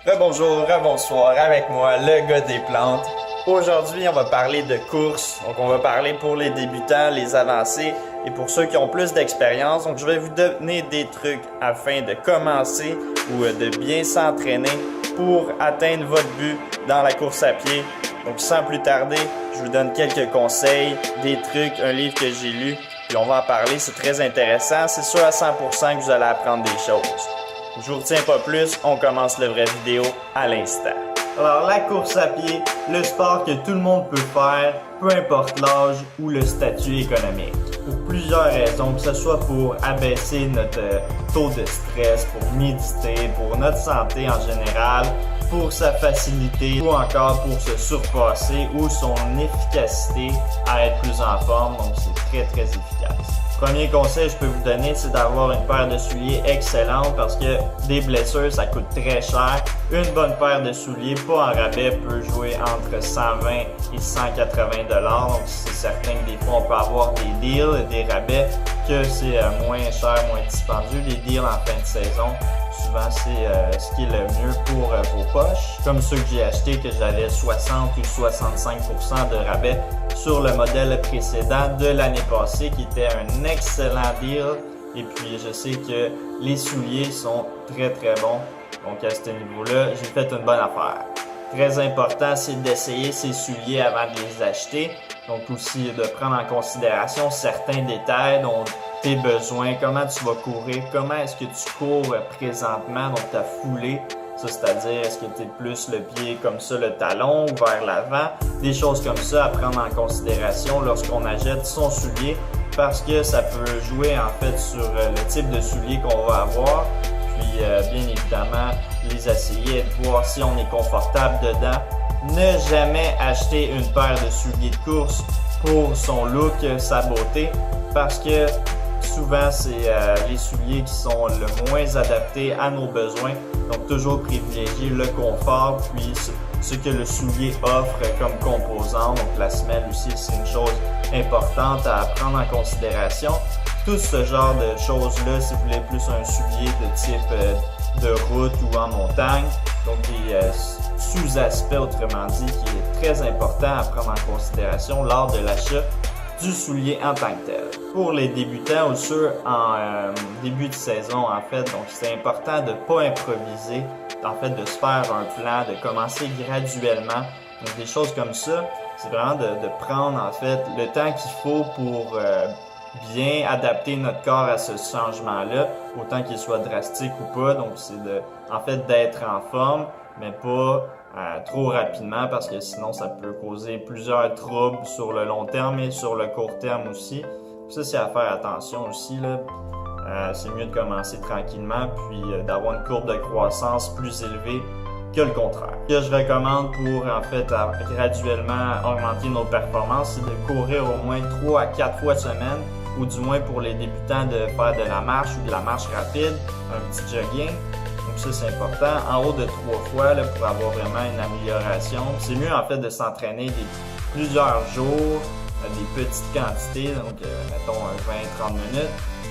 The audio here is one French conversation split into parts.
Rebonjour, rebonsoir, avec moi, le gars des plantes. Aujourd'hui, on va parler de course. Donc, on va parler pour les débutants, les avancés et pour ceux qui ont plus d'expérience. Donc, je vais vous donner des trucs afin de commencer ou de bien s'entraîner pour atteindre votre but dans la course à pied. Donc, sans plus tarder, je vous donne quelques conseils, des trucs, un livre que j'ai lu, puis on va en parler. C'est très intéressant. C'est sûr à 100% que vous allez apprendre des choses. Je vous retiens pas plus, on commence le vrai vidéo à l'instant. Alors, la course à pied, le sport que tout le monde peut faire, peu importe l'âge ou le statut économique. Pour plusieurs raisons, que ce soit pour abaisser notre taux de stress, pour méditer, pour notre santé en général, pour sa facilité ou encore pour se surpasser ou son efficacité à être plus en forme. Donc, c'est très efficace. Premier conseil que je peux vous donner, c'est d'avoir une paire de souliers excellente parce que des blessures, ça coûte très cher. Une bonne paire de souliers, pas en rabais, peut jouer entre 120 et 180 $. Donc, c'est certain que des fois, on peut avoir des deals, des rabais, que c'est moins cher, moins dispendieux. Les deals en fin de saison, souvent, c'est ce qui est le mieux pour vos poches. Comme ceux que j'ai achetés, que j'avais 60 ou 65% de rabais sur le modèle précédent de l'année passée, qui était un excellent deal. Et puis, je sais que les souliers sont très bons. Donc, à ce niveau-là, j'ai fait une bonne affaire. Très important, c'est d'essayer ces souliers avant de les acheter. Donc, aussi de prendre en considération certains détails dont tes besoins, comment tu vas courir, comment est-ce que tu cours présentement, donc ta foulée. Ça, c'est-à-dire, est-ce que tu es plus le pied comme ça, le talon ou vers l'avant? Des choses comme ça à prendre en considération lorsqu'on achète son soulier parce que ça peut jouer en fait sur le type de soulier qu'on va avoir. Puis, bien évidemment, les essayer et de voir si on est confortable dedans. Ne jamais acheter une paire de souliers de course pour son look, sa beauté, parce que souvent, c'est les souliers qui sont le moins adaptés à nos besoins. Donc, toujours privilégier le confort, puis ce que le soulier offre comme composant. Donc, la semelle aussi, c'est une chose importante à prendre en considération. Tout ce genre de choses-là, si vous voulez plus un soulier de type de route ou en montagne. Donc, des sous-aspects, autrement dit, qui est très important à prendre en considération lors de l'achat du soulier en tant que tel. Pour les débutants ou ceux en début de saison, en fait, donc c'est important de ne pas improviser, en fait, de se faire un plan, de commencer graduellement. Donc, des choses comme ça, c'est vraiment de prendre, en fait, le temps qu'il faut pour bien adapter notre corps à ce changement-là, autant qu'il soit drastique ou pas. Donc, c'est en fait, d'être en forme, mais pas trop rapidement parce que sinon ça peut causer plusieurs troubles sur le long terme et sur le court terme aussi. Ça, c'est à faire attention aussi, là. C'est mieux de commencer tranquillement puis d'avoir une courbe de croissance plus élevée que le contraire. Ce que je recommande pour en fait graduellement augmenter nos performances, c'est de courir au moins 3 à 4 fois semaine, ou du moins pour les débutants de faire de la marche ou de la marche rapide, un petit jogging. Donc ça, c'est important. En haut de 3 fois là, pour avoir vraiment une amélioration. C'est mieux en fait de s'entraîner plusieurs jours, des petites quantités, donc mettons 20-30 minutes,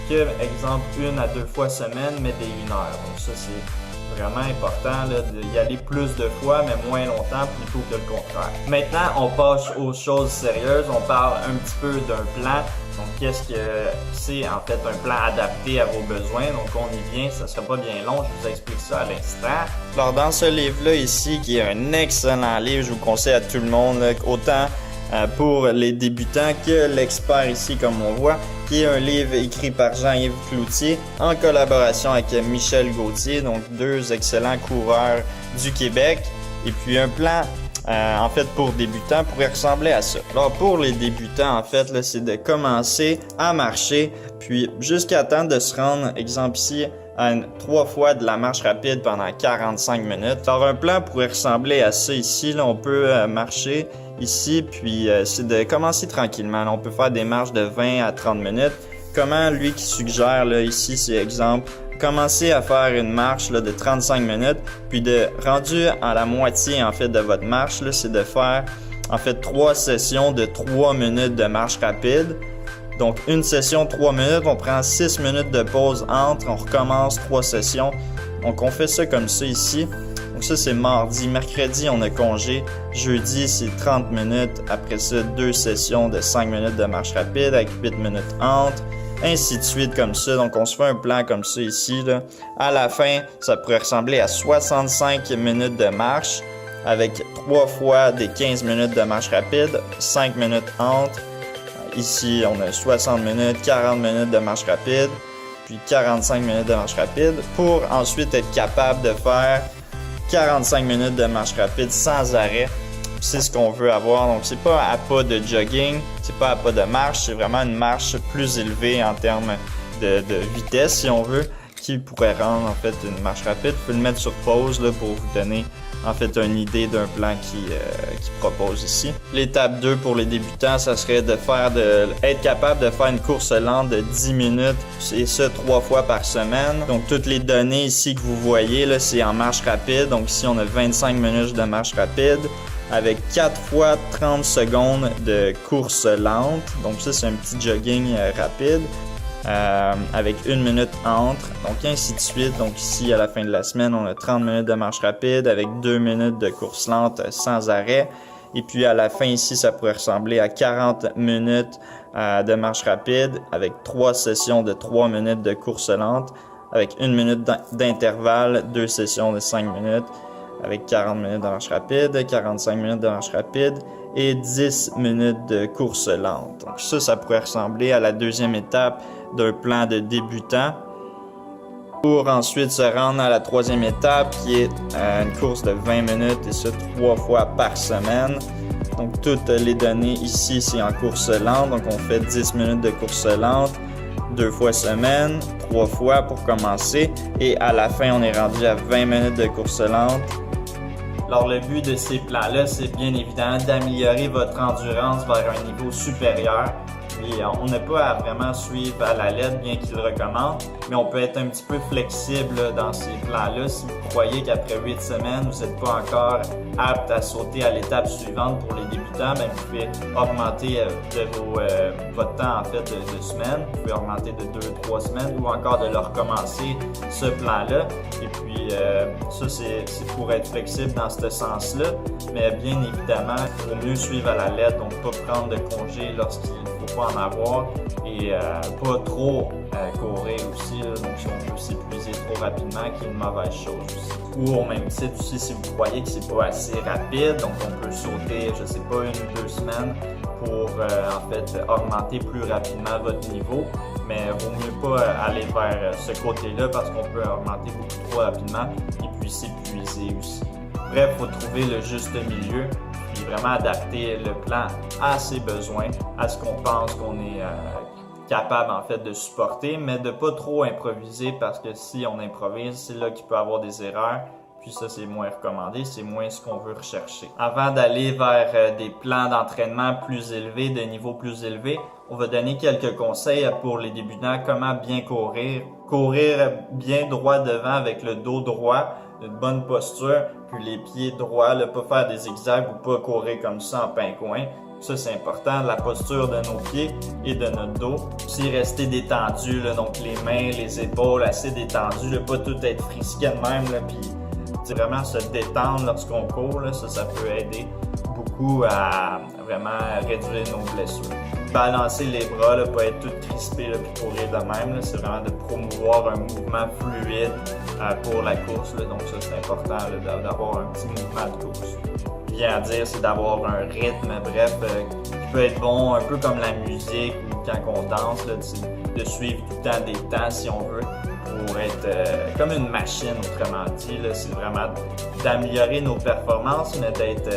que exemple 1 à 2 fois semaine, mais des 1 heure. Donc ça, c'est vraiment important là, d'y aller plus de fois, mais moins longtemps plutôt que le contraire. Maintenant, on passe aux choses sérieuses. On parle un petit peu d'un plan. Donc, qu'est-ce que c'est en fait un plan adapté à vos besoins? Donc, on y vient, ça ne sera pas bien long, je vous explique ça à l'instant. Alors, dans ce livre-là ici, qui est un excellent livre, je vous conseille à tout le monde, là, autant pour les débutants que l'expert ici, comme on voit, qui est un livre écrit par Jean-Yves Cloutier en collaboration avec Michel Gauthier, donc 2 excellents coureurs du Québec. Et puis, un plan en fait, pour débutants, pourrait ressembler à ça. Alors, pour les débutants, en fait, là, c'est de commencer à marcher, puis jusqu'à temps de se rendre, exemple ici, à 3 fois de la marche rapide pendant 45 minutes. Alors, un plan pourrait ressembler à ça ici. Là, on peut marcher ici, puis c'est de commencer tranquillement. Là, on peut faire des marches de 20 à 30 minutes. Comment, lui, qui suggère, là, ici, c'est exemple, commencez à faire une marche là, de 35 minutes, puis rendu à la moitié en fait de votre marche, là, c'est de faire en fait 3 sessions de 3 minutes de marche rapide. Donc une session 3 minutes, on prend 6 minutes de pause entre, on recommence 3 sessions. Donc on fait ça comme ça ici. Donc Donc ça, c'est mardi. Mercredi, on a congé. Jeudi, c'est 30 minutes. Après ça, 2 sessions de 5 minutes de marche rapide avec 8 minutes entre. Ainsi de suite comme ça. Donc, on se fait un plan comme ça ici, là. À la fin, ça pourrait ressembler à 65 minutes de marche avec 3 fois des 15 minutes de marche rapide, 5 minutes entre. Ici, on a 60 minutes, 40 minutes de marche rapide, puis 45 minutes de marche rapide pour ensuite être capable de faire 45 minutes de marche rapide sans arrêt. C'est ce qu'on veut avoir. Donc, c'est pas à pas de jogging, c'est pas à pas de marche, c'est vraiment une marche plus élevée en termes de vitesse, si on veut, qui pourrait rendre en fait une marche rapide. Je peux le mettre sur pause là, pour vous donner en fait une idée d'un plan qui propose ici. L'étape 2 pour les débutants, ça serait être capable de faire une course lente de 10 minutes, et ça 3 fois par semaine. Donc toutes les données ici que vous voyez, là, c'est en marche rapide. Donc ici, on a 25 minutes de marche rapide avec 4 fois 30 secondes de course lente. Donc ça, c'est un petit jogging rapide. Avec 1 minute entre, donc ainsi de suite. Donc ici, à la fin de la semaine, on a 30 minutes de marche rapide avec 2 minutes de course lente sans arrêt. Et puis à la fin ici, ça pourrait ressembler à 40 minutes de marche rapide avec 3 sessions de 3 minutes de course lente avec 1 minute d'intervalle, 2 sessions de 5 minutes avec 40 minutes de marche rapide, 45 minutes de marche rapide et 10 minutes de course lente. Donc ça pourrait ressembler à la deuxième étape d'un plan de débutant pour ensuite se rendre à la troisième étape qui est une course de 20 minutes et ça 3 fois par semaine. Donc toutes les données ici c'est en course lente, donc on fait 10 minutes de course lente 2 fois semaine, 3 fois pour commencer et à la fin on est rendu à 20 minutes de course lente. Alors le but de ces plans-là, c'est bien évidemment d'améliorer votre endurance vers un niveau supérieur. Et on n'a pas à vraiment suivre à la lettre, bien qu'il le recommande, mais on peut être un petit peu flexible dans ces plans-là. Si vous croyez qu'après 8 semaines, vous n'êtes pas encore apte à sauter à l'étape suivante pour les débutants, bien, vous pouvez augmenter votre temps en fait de semaines. Vous pouvez augmenter de 2-3 semaines ou encore de le recommencer ce plan-là. Et puis ça, c'est pour être flexible dans ce sens-là, mais bien évidemment, il faut mieux suivre à la lettre, donc pas prendre de congé lorsqu'il ne faut pas en avoir et pas trop courir aussi, là, donc si on peut s'épuiser trop rapidement, qui est une mauvaise chose aussi. Ou au même titre aussi, si vous croyez que c'est pas assez rapide, donc on peut sauter, je sais pas, 1 ou 2 semaines pour en fait augmenter plus rapidement votre niveau, mais vaut mieux pas aller vers ce côté-là parce qu'on peut augmenter beaucoup trop rapidement et puis s'épuiser aussi. Bref, il faut trouver le juste milieu puis vraiment adapter le plan à ses besoins, à ce qu'on pense qu'on est capable en fait de supporter, mais de pas trop improviser parce que si on improvise, c'est là qu'il peut y avoir des erreurs. Puis ça, c'est moins recommandé, c'est moins ce qu'on veut rechercher. Avant d'aller vers des plans d'entraînement plus élevés, de niveau plus élevé, on va donner quelques conseils pour les débutants, comment bien courir. Courir bien droit devant avec le dos droit, une bonne posture, puis les pieds droits, ne pas faire des zigzags ou pas courir comme ça en pingouin. Ça, c'est important, la posture de nos pieds et de notre dos. Aussi, rester détendu, là, donc les mains, les épaules assez détendues, là, pas tout être frisqué de même, là, puis vraiment se détendre lorsqu'on court, là, ça peut aider beaucoup à vraiment réduire nos blessures. Balancer les bras, là, pas être tout crispé là, puis courir de même, là, c'est vraiment de promouvoir un mouvement fluide pour la course, là, donc ça c'est important là, d'avoir un petit mouvement de course. Bien à dire, c'est d'avoir un rythme, bref, qui peut être bon, un peu comme la musique ou quand on danse, là, de suivre tout le temps des temps si on veut, pour être comme une machine, autrement dit. C'est vraiment d'améliorer nos performances, mais d'être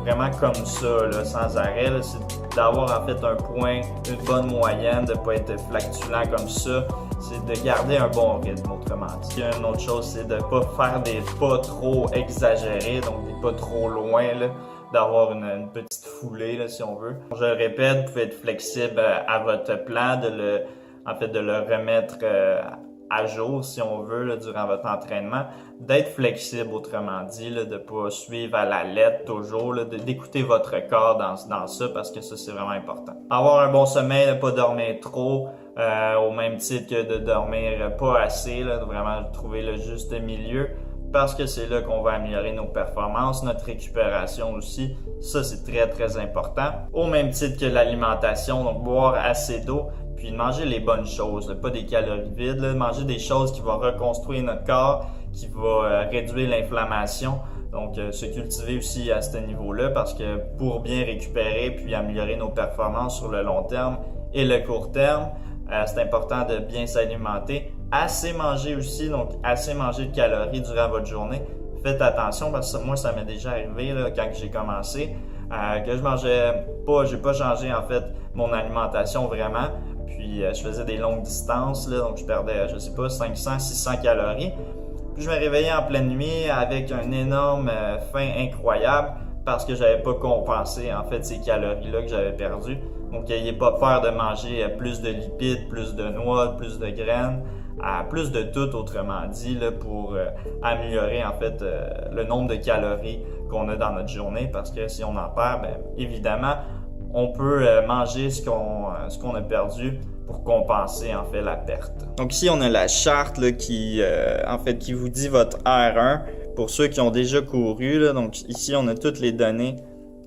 vraiment comme ça, là, sans arrêt. Là, c'est d'avoir en fait un point, une bonne moyenne, de ne pas être fluctuant comme ça. C'est de garder un bon rythme, autrement dit. Une autre chose, c'est de ne pas faire des pas trop exagérés, donc des pas trop loin, là, d'avoir une petite foulée, là, si on veut. Je le répète, vous pouvez être flexible à votre plan, de le remettre à jour, si on veut, là, durant votre entraînement, d'être flexible, autrement dit, là, de ne pas suivre à la lettre toujours, là, d'écouter votre corps dans ça, parce que ça, c'est vraiment important. Avoir un bon sommeil, ne pas dormir trop, au même titre que de dormir pas assez, là, de vraiment trouver le juste milieu. parce que c'est là qu'on va améliorer nos performances, notre récupération aussi. Ça, c'est très, très important. Au même titre que l'alimentation, donc boire assez d'eau, puis manger les bonnes choses, pas des calories vides, manger des choses qui vont reconstruire notre corps, qui vont réduire l'inflammation. Donc, se cultiver aussi à ce niveau-là parce que pour bien récupérer puis améliorer nos performances sur le long terme et le court terme, c'est important de bien s'alimenter. Assez manger aussi, donc assez manger de calories durant votre journée. Faites attention parce que moi, ça m'est déjà arrivé là, quand j'ai commencé que je mangeais pas, j'ai pas changé en fait mon alimentation vraiment. Puis, je faisais des longues distances, là, donc je perdais, je sais pas, 500, 600 calories. Puis je me réveillais en pleine nuit avec un énorme faim incroyable parce que j'avais pas compensé en fait ces calories-là que j'avais perdues. Donc n'ayez pas peur de manger plus de lipides, plus de noix, plus de graines, plus de tout autrement dit là, pour améliorer en fait le nombre de calories qu'on a dans notre journée parce que si on en perd, bien évidemment on peut manger ce qu'on a perdu pour compenser en fait la perte. Donc ici on a la charte là, qui vous dit votre R1 pour ceux qui ont déjà couru là. Donc ici on a toutes les données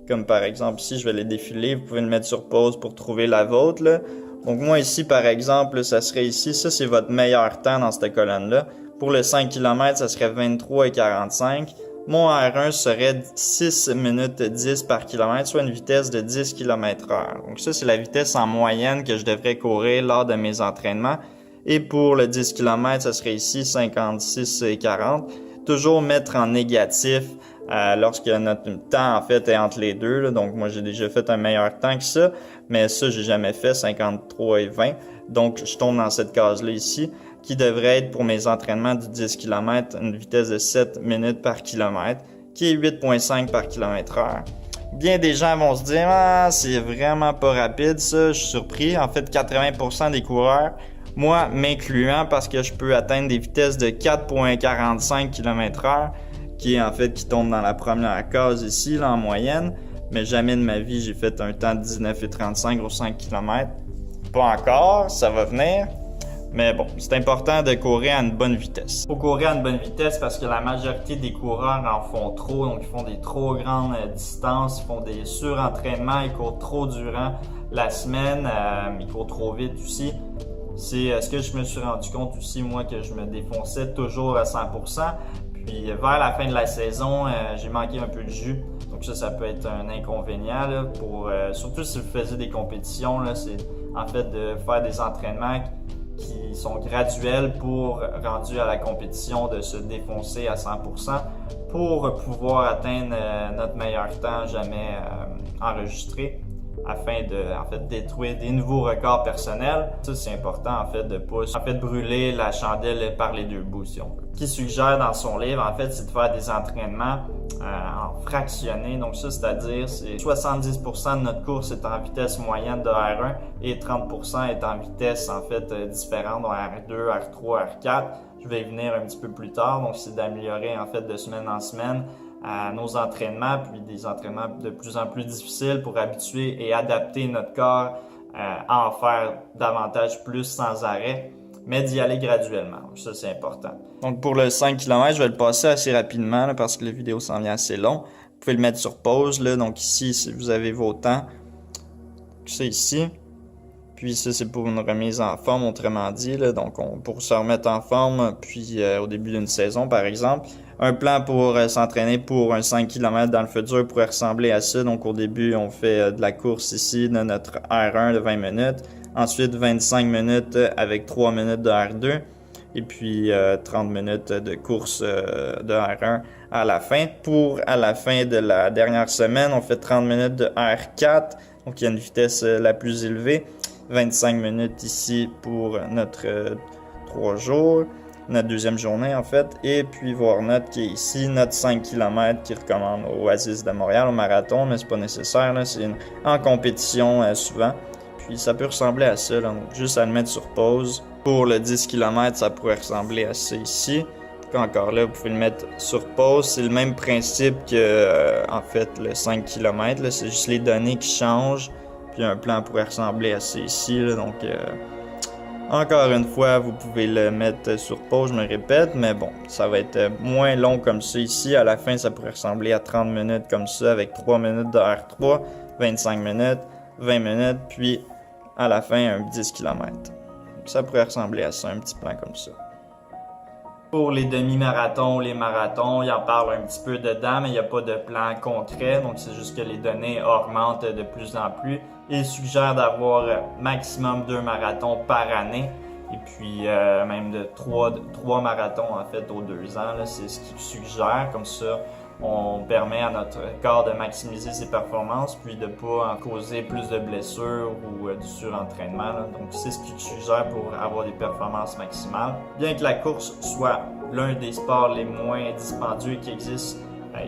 comme par exemple ici je vais les défiler, vous pouvez le mettre sur pause pour trouver la vôtre là. Donc moi ici par exemple ça serait ici, ça c'est votre meilleur temps dans cette colonne là. Pour le 5 km ça serait 23,45. Mon R1 serait 6 minutes 10 par kilomètre, soit une vitesse de 10 km/h. Donc ça, c'est la vitesse en moyenne que je devrais courir lors de mes entraînements. Et pour le 10 km, ça serait ici 56,40. Toujours mettre en négatif lorsque notre temps, en fait, est entre les deux. Là. Donc moi, j'ai déjà fait un meilleur temps que ça, mais ça, j'ai jamais fait 53,20. Donc, je tombe dans cette case-là ici, qui devrait être pour mes entraînements du 10 km une vitesse de 7 minutes par kilomètre, qui est 8,5 par km/h. Bien des gens vont se dire « Ah, c'est vraiment pas rapide ça, je suis surpris. » En fait, 80% des coureurs, moi m'incluant parce que je peux atteindre des vitesses de 4,45 km/h, qui tombe dans la première case ici, là, en moyenne. Mais jamais de ma vie, j'ai fait un temps de 19,35 au 5 km. Pas encore, ça va venir. Mais bon, c'est important de courir à une bonne vitesse. Il faut courir à une bonne vitesse parce que la majorité des coureurs en font trop. Donc, ils font des trop grandes distances, ils font des surentraînements, ils courent trop durant la semaine, ils courent trop vite aussi. C'est ce que je me suis rendu compte aussi, moi, que je me défonçais toujours à 100%. Puis, vers la fin de la saison, j'ai manqué un peu de jus. Donc ça peut être un inconvénient là, surtout si vous faisiez des compétitions. Là, c'est en fait de faire des entraînements qui sont graduels pour, rendu à la compétition, de se défoncer à 100% pour pouvoir atteindre notre meilleur temps jamais enregistré afin de détruire des nouveaux records personnels. Ça, c'est important de pas brûler la chandelle par les deux bouts si on veut. Ce qu'il suggère dans son livre, c'est de faire des entraînements en fractionné. Donc ça, c'est-à-dire, c'est 70% de notre course est en vitesse moyenne de R1 et 30% est en vitesse différente, donc R2, R3, R4. Je vais y venir un petit peu plus tard. Donc c'est d'améliorer de semaine en semaine nos entraînements, puis des entraînements de plus en plus difficiles pour habituer et adapter notre corps à en faire davantage plus sans arrêt, mais d'y aller graduellement. Ça, c'est important. Donc, pour le 5 km, je vais le passer assez rapidement là, parce que la vidéo s'en vient assez long. Vous pouvez le mettre sur pause. Là. Donc, ici, si vous avez vos temps, c'est ici. Puis, ça, c'est pour une remise en forme, autrement dit. Là. Donc, pour se remettre en forme, puis au début d'une saison, par exemple. Un plan pour s'entraîner pour un 5 km dans le futur pourrait ressembler à ça. Donc, au début, on fait de la course ici, de notre R1 de 20 minutes. Ensuite, 25 minutes avec 3 minutes de R2. Et puis, 30 minutes de course de R1 à la fin. Pour, à la fin de la dernière semaine, on fait 30 minutes de R4. Donc, il y a une vitesse la plus élevée. 25 minutes ici pour notre 3 jours. Notre deuxième journée et puis Warnot qui est ici, notre 5 km qui recommande au Oasis de Montréal, au marathon, mais c'est pas nécessaire, là, c'est en compétition souvent, puis ça peut ressembler à ça, là, donc juste à le mettre sur pause. Pour le 10 km, ça pourrait ressembler à ça ici, puis encore là, vous pouvez le mettre sur pause, c'est le même principe que le 5 km, là, c'est juste les données qui changent, puis un plan pourrait ressembler à ça ici, là, donc Encore une fois, vous pouvez le mettre sur pause, je me répète, mais bon, ça va être moins long comme ça ici. À la fin, ça pourrait ressembler à 30 minutes comme ça avec 3 minutes de R3, 25 minutes, 20 minutes, puis à la fin, un 10 km. Ça pourrait ressembler à ça, un petit plan comme ça. Pour les demi-marathons, les marathons, il en parle un petit peu dedans, mais il n'y a pas de plan concret, donc c'est juste que les données augmentent de plus en plus. Il suggère d'avoir maximum 2 marathons par année, et puis même de 3 marathons en fait aux 2 ans, c'est ce qu'il suggère. Comme ça, on permet à notre corps de maximiser ses performances, puis de ne pas en causer plus de blessures ou du surentraînement, là. Donc c'est ce qu'il suggère pour avoir des performances maximales. Bien que la course soit l'un des sports les moins dispendieux qui existent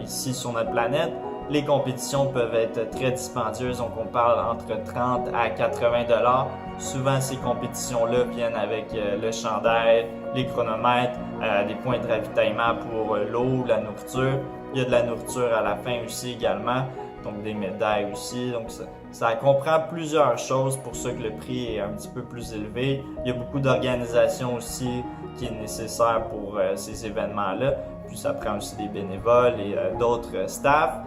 ici sur notre planète, les compétitions peuvent être très dispendieuses, donc on parle entre 30 à 80 $. Souvent, ces compétitions-là viennent avec le chandail, les chronomètres, des points de ravitaillement pour l'eau, la nourriture. Il y a de la nourriture à la fin aussi également, donc des médailles aussi. Donc ça comprend plusieurs choses, pour ça que le prix est un petit peu plus élevé. Il y a beaucoup d'organisation aussi qui est nécessaire pour ces événements-là. Puis ça prend aussi des bénévoles et d'autres staffs.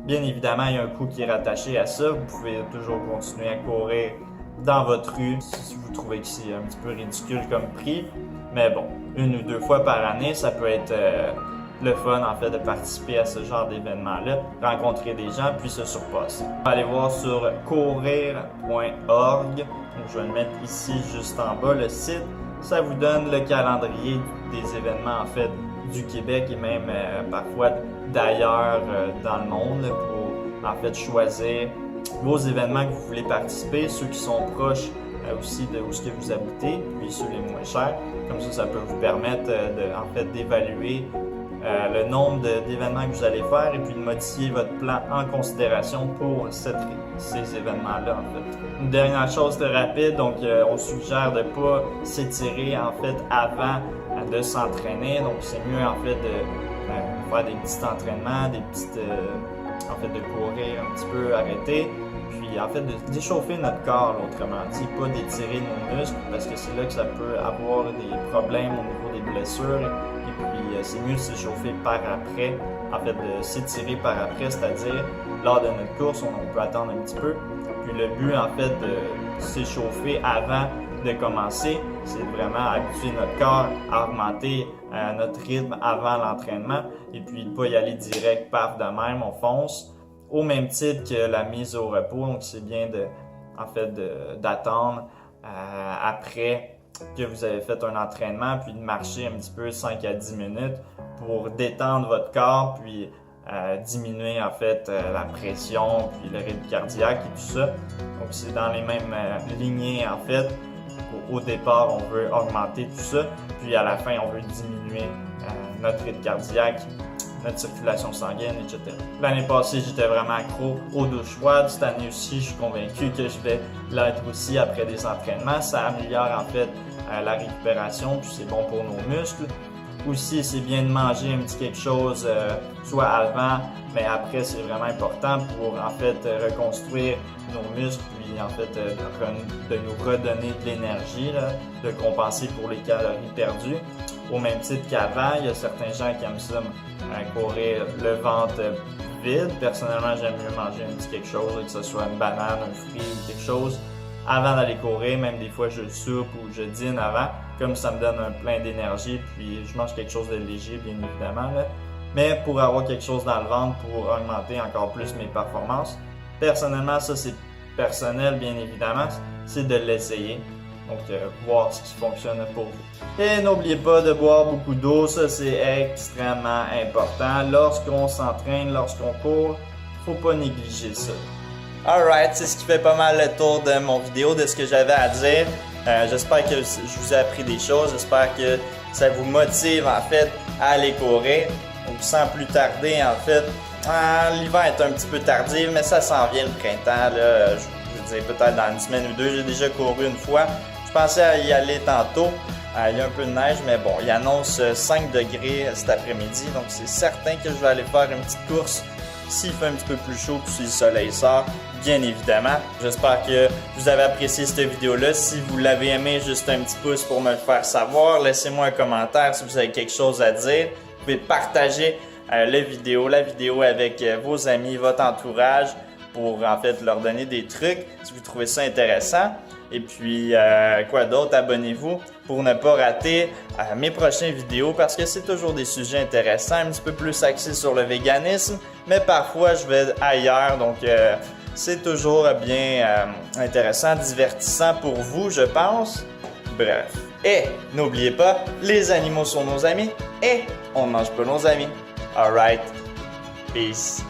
Bien évidemment, il y a un coût qui est rattaché à ça. Vous pouvez toujours continuer à courir dans votre rue si vous trouvez que c'est un petit peu ridicule comme prix. Mais bon, 1 ou 2 fois par année, ça peut être le fun en fait de participer à ce genre d'événement-là, rencontrer des gens puis se surpasser. On va aller voir sur courir.org. Donc je vais le mettre ici juste en bas, le site. Ça vous donne le calendrier des événements en fait du Québec et même parfois d'ailleurs dans le monde pour en fait choisir vos événements que vous voulez participer, ceux qui sont proches aussi de où ce que vous habitez, puis ceux les moins chers. Comme ça peut vous permettre en fait d'évaluer le nombre d'événements que vous allez faire et puis de modifier votre plan en considération pour ces événements-là en fait. Une dernière chose de rapide, donc on suggère de ne pas s'étirer en fait avant de s'entraîner, donc c'est mieux en fait de faire des petits entraînements, des petites en fait de courir un petit peu, arrêter, puis en fait de d'échauffer notre corps, autrement dit, pas d'étirer nos muscles parce que c'est là que ça peut avoir des problèmes au niveau des blessures et puis c'est mieux de s'échauffer par après, en fait de s'étirer par après, c'est-à-dire lors de notre course on peut attendre un petit peu, puis le but en fait de s'échauffer avant de commencer, c'est vraiment habituer notre corps à augmenter notre rythme avant l'entraînement et puis ne pas y aller direct, paf, de même, on fonce. Au même titre que la mise au repos, donc c'est bien d'attendre après que vous avez fait un entraînement puis de marcher un petit peu 5 à 10 minutes pour détendre votre corps puis diminuer en fait la pression puis le rythme cardiaque et tout ça. Donc c'est dans les mêmes lignées en fait. Au départ, on veut augmenter tout ça, puis à la fin, on veut diminuer notre rythme cardiaque, notre circulation sanguine, etc. L'année passée, j'étais vraiment accro aux douches froides. Cette année aussi, je suis convaincu que je vais l'être aussi après des entraînements. Ça améliore en fait la récupération, puis c'est bon pour nos muscles. Aussi, c'est bien de manger un petit quelque chose, soit avant, mais après, c'est vraiment important pour en fait reconstruire nos muscles, puis en fait de nous redonner de l'énergie, de compenser pour les calories perdues. Au même titre qu'avant, il y a certains gens qui aiment ça courir le ventre vide. Personnellement, j'aime mieux manger un petit quelque chose, que ce soit une banane, un fruit ou quelque chose, avant d'aller courir. Même des fois, je soupe ou je dîne avant, comme ça me donne un plein d'énergie, puis je mange quelque chose de léger, bien évidemment, là. Mais pour avoir quelque chose dans le ventre, pour augmenter encore plus mes performances, personnellement, ça c'est personnel, bien évidemment, c'est de l'essayer. Donc, voir ce qui fonctionne pour vous. Et n'oubliez pas de boire beaucoup d'eau, ça c'est extrêmement important. Lorsqu'on s'entraîne, lorsqu'on court, faut pas négliger ça. Alright, c'est ce qui fait pas mal le tour de mon vidéo, de ce que j'avais à dire. J'espère que je vous ai appris des choses, j'espère que ça vous motive en fait à aller courir. Donc sans plus tarder en fait, l'hiver est un petit peu tardif, mais ça s'en vient le printemps. Là, je veux dire peut-être dans une semaine ou deux, j'ai déjà couru une fois. Je pensais à y aller tantôt. Il y a un peu de neige, mais bon, il annonce 5 degrés cet après-midi, donc c'est certain que je vais aller faire une petite course s'il fait un petit peu plus chaud puis si le soleil sort, bien évidemment. J'espère que vous avez apprécié cette vidéo-là. Si vous l'avez aimé, juste un petit pouce pour me le faire savoir. Laissez-moi un commentaire si vous avez quelque chose à dire. Vous pouvez partager la vidéo avec vos amis, votre entourage pour en fait leur donner des trucs si vous trouvez ça intéressant. Et puis, quoi d'autre? Abonnez-vous pour ne pas rater mes prochaines vidéos parce que c'est toujours des sujets intéressants, un petit peu plus axés sur le véganisme, mais parfois je vais ailleurs, donc c'est toujours bien intéressant, divertissant pour vous, je pense. Bref. Et n'oubliez pas, les animaux sont nos amis et on ne mange pas nos amis. Alright, peace.